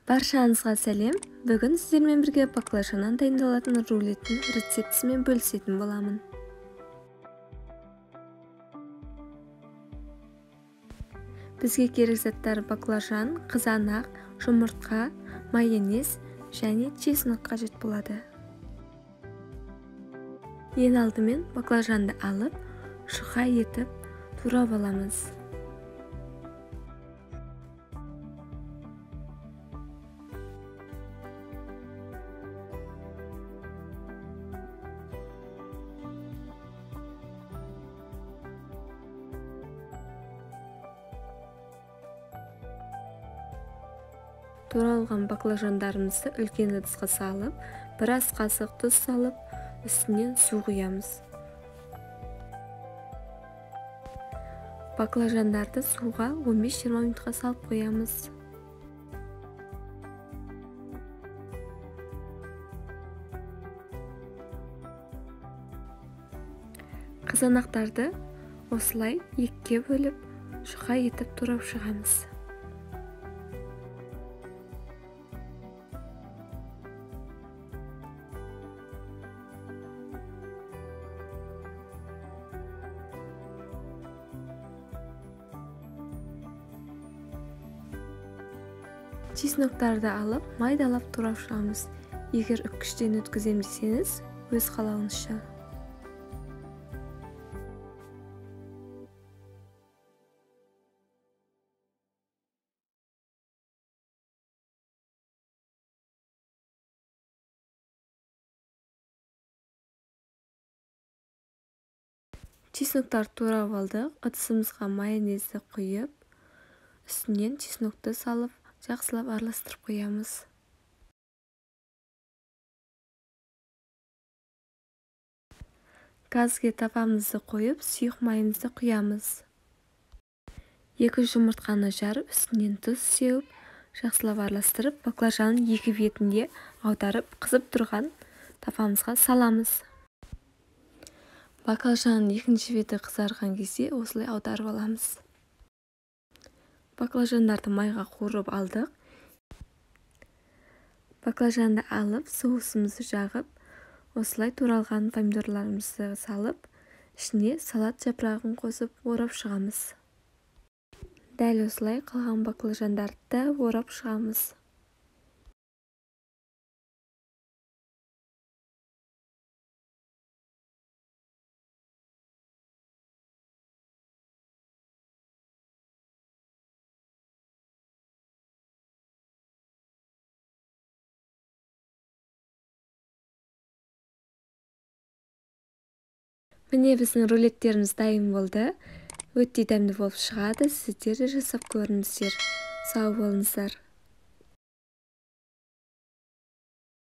Баршаңызға сәлем. Бүгін сіздермен бірге баклажаннан дайындалатын рулеттің рецептісімен бөлісетін боламын. Бізге керек заттар баклажан, қызанақ, жұмыртқа, майонез және чеснок қажет болады. Ең алдымен баклажанды алып, шұқа етіп турап аламыз. Туралған баклажандарымызды үлкен ыдысқа салып, біраз қасық тұз салып, үстінен су құямыз. Баклажандарды суға 15-20 минутқа салып қоямыз. Қызанақтарды осылай екіге бөліп, шұқа етіп турап шығамыз. Чесноктарды алып, майдалап турап шығамыз. Егер үккіштен өткізем десеңіз, өз қалауыңызша. Чесноктарды турап алдық, ыдысымызға майонезді құйып, үстінен чеснокты салып, жақсылап араластырып қоямыз. Газге тапамызды қойып, сұйық майымызды құямыз. 2 жұмыртқаны жарып, үстінен тұз сеуіп, жақсылап араластырып, баклажанның екі бетінде аударып, қызып тұрған тапамызға саламыз. Баклажанның екінші беті қызарған кезде осылай аударып аламыз. Баклажандарды майға қуырып алдық. Баклажанды алып, соусымызды жағып, осылай туралған помидорларымызды салып, ішіне салат жапырағын қосып, орап шығамыз. Дәл осылай қалған баклажандарды орап шығамыз. Міне біздің рулеттеріміз дайын болды. Өте дәмді болып шығады. Сіздер де жасап көріңіздер. Сау болыңыздар.